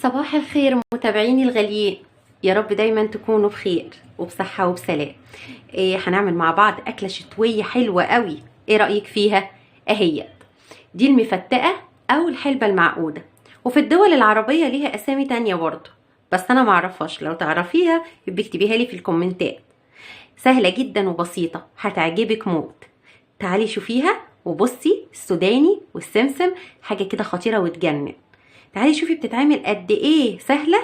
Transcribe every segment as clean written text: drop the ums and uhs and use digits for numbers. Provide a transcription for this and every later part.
صباح الخير متابعيني الغاليين، يا رب دايما تكونوا بخير وبصحة وبسلام. هنعمل مع بعض أكلة شتوية حلوة قوي. ايه رأيك فيها؟ اهي دي المفتقة أو الحلبة المعقودة، وفي الدول العربية ليها أسامي تانية برضه بس أنا معرفهاش. لو تعرفيها يبقى اكتبيها لي في الكومنتات. سهلة جدا وبسيطة، هتعجبك موت. تعالي شوفيها وبصي، السوداني والسمسم حاجة كده خطيرة وتجنن. تعالي شوفي بتتعمل قد ايه سهلة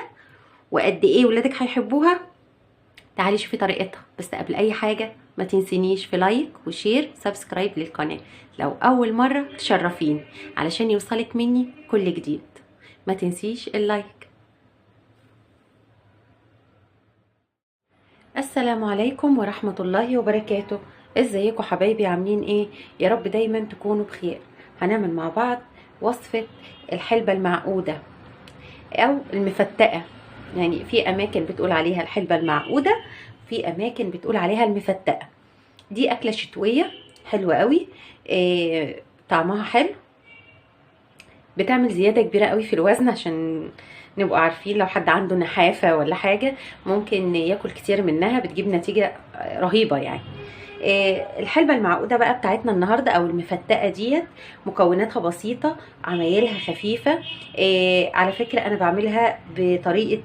وقد ايه ولادك هيحبوها. تعالي شوفي طريقتها، بس قبل اي حاجة ما تنسينيش في لايك وشير سبسكرايب للقناة لو اول مرة تشرفيني علشان يوصلك مني كل جديد. ما تنسيش اللايك. السلام عليكم ورحمة الله وبركاته. ازيكم حبايبي، عاملين ايه؟ يا رب دايما تكونوا بخير. هنعمل مع بعض وصفة الحلبة المعقودة او المفتقة. يعني في اماكن بتقول عليها الحلبة المعقودة، في اماكن بتقول عليها المفتقة. دي اكلة شتوية حلوة قوي، طعمها حلو، بتعمل زيادة كبيرة قوي في الوزن. عشان نبقى عارفين لو حد عنده نحافة ولا حاجة ممكن ياكل كتير منها، بتجيب نتيجة رهيبة يعني. الحلبة المعقودة بقى بتاعتنا النهاردة او المفتقة ديت مكوناتها بسيطة، عمايلها خفيفة. على فكرة انا بعملها بطريقة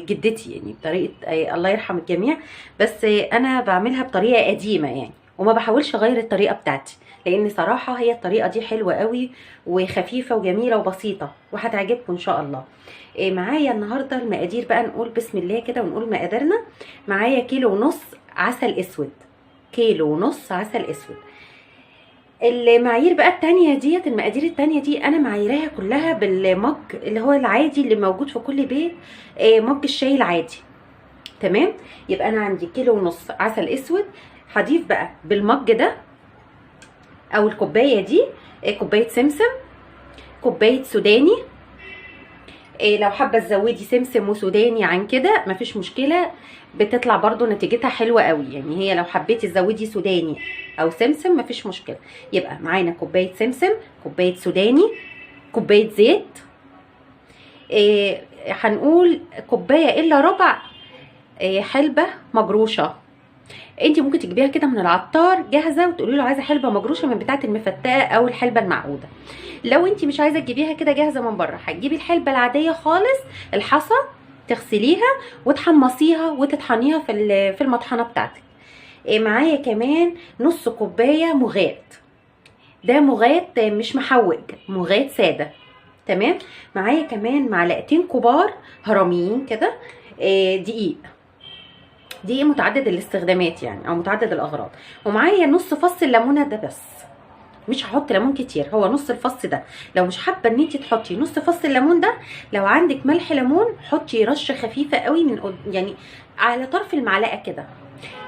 جدتي، يعني بطريقة الله يرحم الجميع، بس انا بعملها بطريقة قديمة يعني، وما بحاولش اغير الطريقة بتاعتي، لان صراحة هي الطريقة دي حلوة قوي وخفيفة وجميلة وبسيطة وهتعجبكم ان شاء الله. معايا النهاردة المقادير بقى، نقول بسم الله كده ونقول مقاديرنا. معايا 1.5 كيلو عسل اسود، 1.5 كيلو عسل اسود. المعايير بقى التانية ديت، المقادير التانية دي انا معايراها كلها بالمج اللي هو العادي اللي موجود في كل بيت، مج الشاي العادي. تمام، يبقى انا عندي 1.5 كيلو عسل اسود. هضيف بقى بالمج ده او الكوبايه دي كوبايه سمسم، كوبايه سوداني. لو حابه تزودي سمسم وسوداني عن كده مفيش مشكله، بتطلع برضو نتيجتها حلوه قوي. يعني هي لو حبيتي تزودي سوداني او سمسم مفيش مشكله. يبقى معانا كوبايه سمسم، كوبايه سوداني، كوبايه زيت، هنقول كوبايه الا ربع حلبه مجروشه. انت ممكن تجيبيها كده من العطار جاهزه وتقولي له عايزه حلبه مجروشه من بتاعه المفتقه او الحلبه المعقوده. لو انت مش عايزه تجيبيها كده جاهزه من بره، هتجيبي الحلبه العاديه خالص، الحصى، تغسليها وتحمصيها وتطحنيها في المطحنه بتاعتك. معايا كمان نص كوبايه مغات، ده مغات مش محوج، مغات ساده. تمام. معايا كمان معلقتين كبار هرميين كده دقيق متعدد الاستخدامات يعني او متعدد الاغراض. ومعايا نص فص الليمونه ده بس، مش هحط ليمون كتير، هو نص الفص ده. لو مش حابه ان انت تحطي نص فص الليمون ده، لو عندك ملح ليمون حطي رشه خفيفه قوي من يعني على طرف المعلقه كده،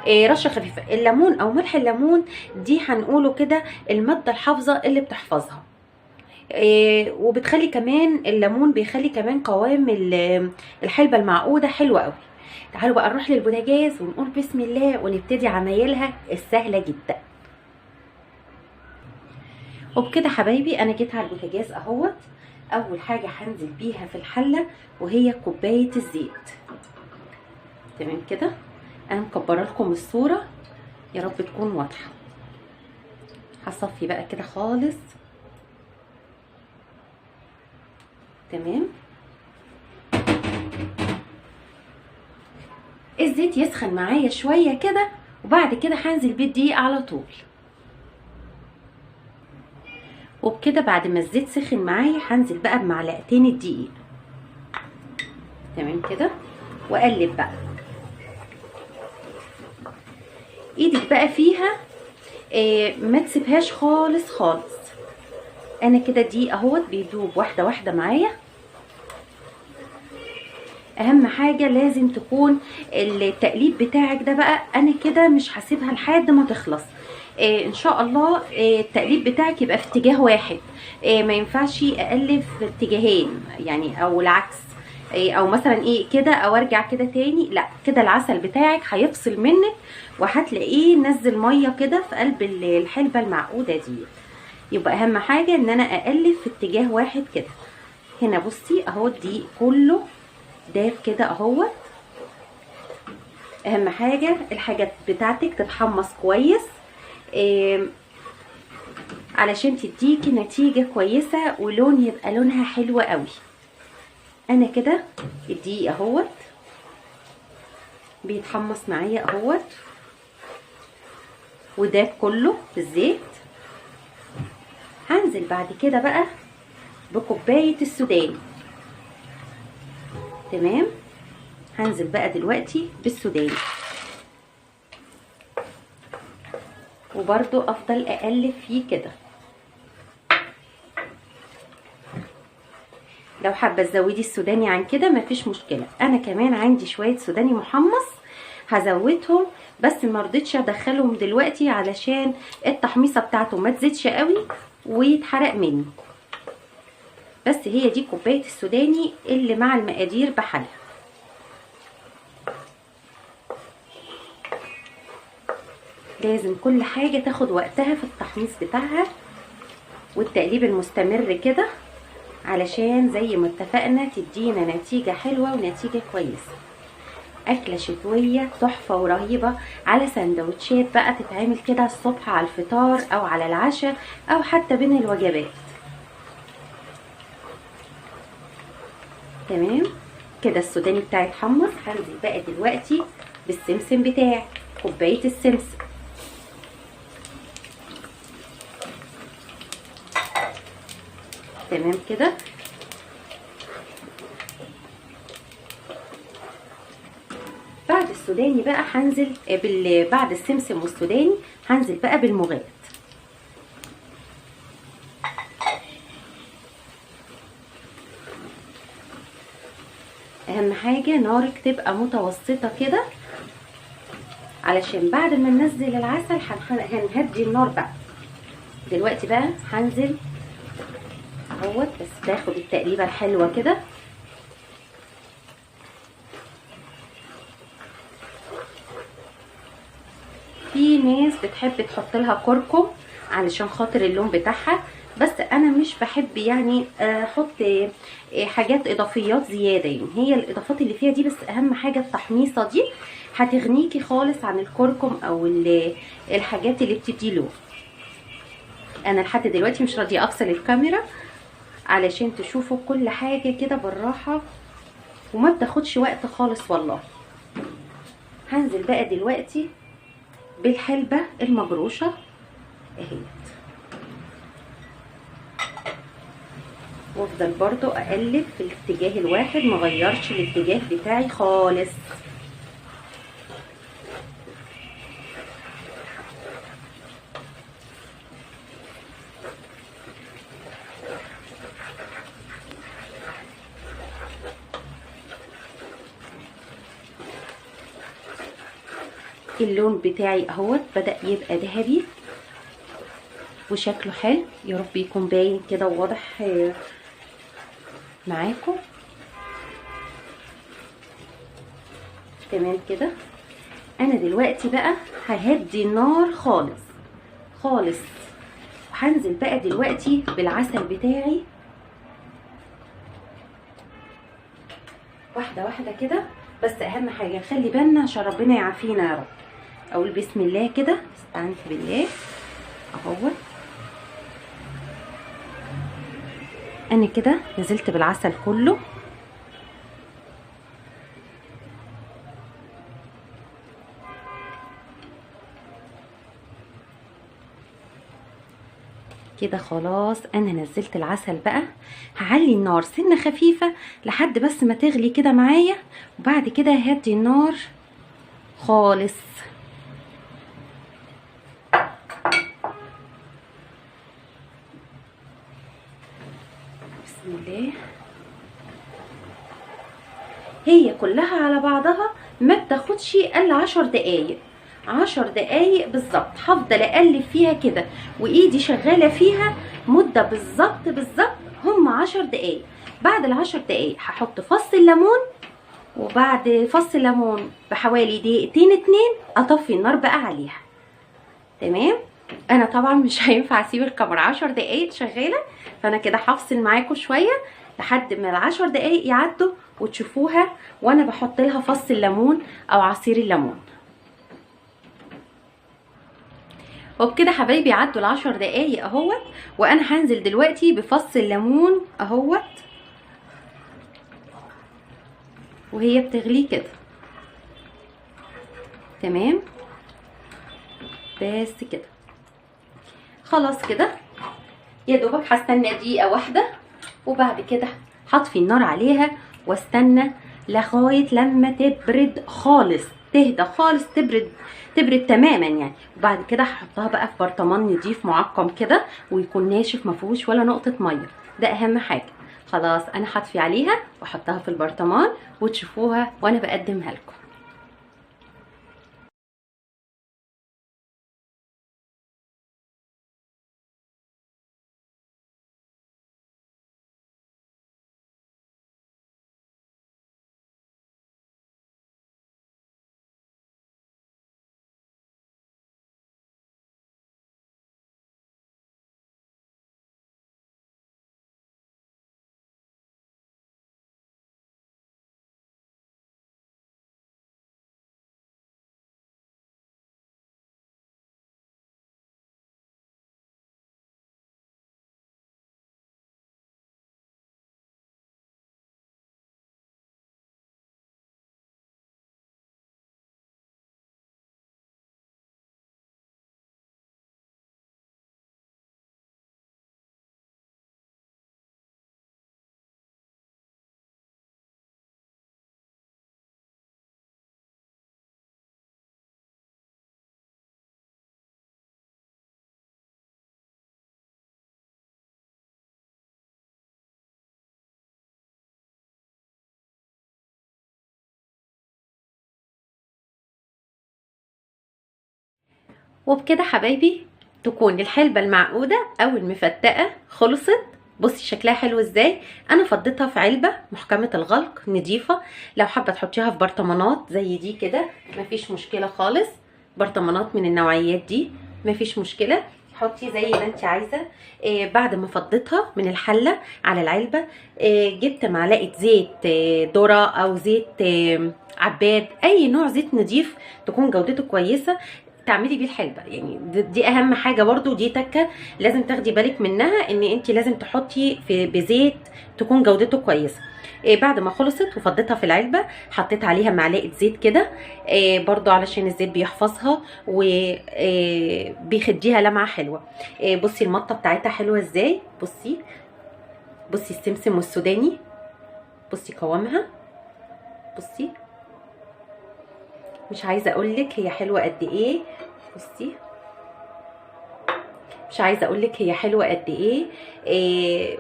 رشه خفيفه. الليمون او ملح الليمون دي هنقوله كده الماده الحافظه اللي بتحفظها، وبتخلي كمان الليمون بيخلي كمان قوام الحلبه المعقوده حلوه قوي. تعالوا بقى نروح للبوتاجاز ونقول بسم الله ونبتدي عمايلها السهله جدا. وبكده حبايبي انا جيت على البوتاجاز اهوت. اول حاجه هنزل بيها في الحله وهي كوبايه الزيت. تمام كده، انا مكبره لكم الصوره يا رب تكون واضحه. هصفي بقى كده خالص. تمام، الزيت يسخن معايا شويه كده، وبعد كده هنزل بالدقيق على طول. وبكده بعد ما الزيت سخن معايا هنزل بقى بمعلقتين الدقيق. تمام كده، واقلب بقى ايدك بقى فيها، ما تسيبهاش خالص خالص. انا كده الدقيق اهوت بيدوب واحده واحده معايا. اهم حاجه لازم تكون التقليب بتاعك ده بقى، انا كده مش هسيبها لحد ما تخلص. ان شاء الله التقليب بتاعك يبقى في اتجاه واحد، ما ينفعش اقلب في اتجاهين يعني او العكس، او مثلا ايه كده او ارجع كده تاني، لا كده العسل بتاعك هيفصل منك وهتلاقيه نزل ميه كده في قلب الحلبه المعقوده دي. يبقى اهم حاجه ان انا اقلب في اتجاه واحد كده. هنا بصي اهو الدقيق كله داب كده اهوت. اهم حاجه الحاجات بتاعتك تتحمص كويس علشان تديكي نتيجه كويسه ولون يبقى لونها حلو قوي. انا كده الدقيق اهوت بيتحمص معايا اهوت وداب كله في الزيت. هنزل بعد كده بقى بكوبايه السوداني. تمام، هنزل بقى دلوقتي بالسوداني، وبرضو افضل اقلب فيه كده. لو حابه تزودي السوداني عن كده مفيش مشكله. انا كمان عندي شويه سوداني محمص هزودهم، بس ما رضيتش ادخلهم دلوقتي علشان التحميصه بتاعته ما تزيدش قوي ويتحرق مني. بس هي دي كوبايه السوداني اللي مع المقادير بحالها. لازم كل حاجه تاخد وقتها في التحميص بتاعها والتقليب المستمر كده، علشان زي ما اتفقنا تدينا نتيجه حلوه ونتيجه كويسه. اكله شتويه تحفه ورهيبه على سندوتشات بقى، تتعمل كده الصبح على الفطار او على العشاء او حتى بين الوجبات. تمام كده السوداني بتاعي اتحمص. هنزل بقى دلوقتي بالسمسم بتاعي، كوبايه السمسم. تمام كده. بعد السوداني بقى هنزل بعد السمسم والسوداني هنزل بقى بالمغات. اهم حاجه نارك تبقى متوسطه كده، علشان بعد ما ننزل العسل هنهدي النار بقى. دلوقتي بقى هنزل اهوت، بس باخد التقليبه الحلوه كده. في ناس بتحب تحط لها كركم علشان خاطر اللون بتاعها، بس انا مش بحب يعني احط حاجات اضافيات زياده. يعني هي الاضافات اللي فيها دي بس، اهم حاجه التحميصه دي هتغنيكي خالص عن الكركم او الحاجات اللي بتدي لون. انا لحد دلوقتي مش راضيه افصل الكاميرا علشان تشوفوا كل حاجه كده بالراحه وما بتاخدش وقت خالص والله. هنزل بقى دلوقتي بالحلبة المجروشة اهيت، وافضل برضو اقلب في الاتجاه الواحد، مغيرش الاتجاه بتاعي خالص. اللون بتاعي اهوت بدأ يبقى ذهبي وشكله حلو. يا رب يكون باين كده وواضح معاكم. تمام كده. انا دلوقتي بقى ههدي النار خالص خالص، وهنزل بقى دلوقتي بالعسل بتاعي واحده واحده كده. بس اهم حاجه نخلي بالنا عشان ربنا يعافينا يا رب. اقول بسم الله كده، استعنت بالله اهو. انا كده نزلت بالعسل كله. كده خلاص انا نزلت العسل بقى. هعلي النار سنه خفيفه لحد بس ما تغلي كده معايا، وبعد كده هدي النار خالص. بسم الله. هي كلها على بعضها ما بتاخدش الا 10 دقايق، 10 دقايق بالظبط. هفضل اقلب فيها كده وايدي شغاله فيها مده بالظبط هم 10 دقايق. بعد ال10 دقايق هحط فص الليمون، وبعد فص الليمون بحوالي دقيقتين 2 اطفي النار بقى عليها. تمام. انا طبعا مش هينفع اسيب الكاميرا 10 دقايق شغاله، فانا كده هفصل معاكم شويه لحد ما ال10 دقايق يعدوا وتشوفوها وانا بحط لها فص الليمون او عصير الليمون. وبكده حبايبي عدوا ال10 دقايق اهوت، وانا هنزل دلوقتي بفص الليمون اهوت وهي بتغلي كده. تمام، بس كده خلاص كده. يا دوبك هستنى دقيقه واحده، وبعد كده هطفي النار عليها واستنى لغايه لما تبرد خالص، تهدى خالص، تبرد تماما يعني. وبعد كده هحطها بقى في برطمان نضيف معقم كده، ويكون ناشف ما فيهوش ولا نقطه ميه، ده اهم حاجه. خلاص انا هطفي عليها واحطها في البرطمان وتشوفوها وانا بقدمها لكم. وبكده حبايبي تكون الحلبة المعقودة او المفتقة خلصت. بصي شكلها حلو ازاي. انا فضيتها في علبة محكمة الغلق نضيفة، لو حابة تحطيها في برطمانات زي دي كده مفيش مشكلة خالص، برطمانات من النوعيات دي مفيش مشكلة، حطي زي ما انت عايزة. بعد ما فضيتها من الحلة على العلبة، جبت معلقة زيت ذرة او زيت عباد، اي نوع زيت نضيف تكون جودته كويسة تعملي بيه الحلبة. يعني دي اهم حاجة برضو، دي تكة لازم تاخدي بالك منها، ان انت لازم تحطي بزيت تكون جودته كويسة. بعد ما خلصت وفضيتها في العلبة حطيت عليها معلقة زيت كده، برضو علشان الزيت بيحفظها وبيخديها لمعة حلوة. بصي المطة بتاعتها حلوة ازاي، بصي السمسم والسوداني، بصي قوامها، بصي مش عايزه اقولك هي حلوه قد ايه. بصي مش عايزه اقولك هي حلوه قد ايه.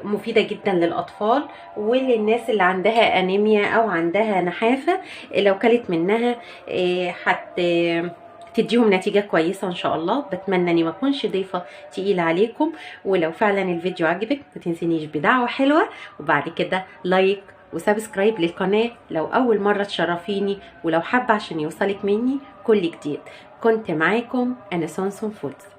مفيده جدا للاطفال وللناس اللي عندها انيميا او عندها نحافه، لو كلت منها تديهم نتيجه كويسه ان شاء الله. بتمنى اني ما اكونش ضيفه تقيله عليكم، ولو فعلا الفيديو عجبك ما تنسينيش بدعوه حلوه، وبعد كده لايك وسبسكرايب للقناه لو اول مره تشرفيني، ولو حابه عشان يوصلك مني كل جديد. كنت معاكم انا سونسون فودز.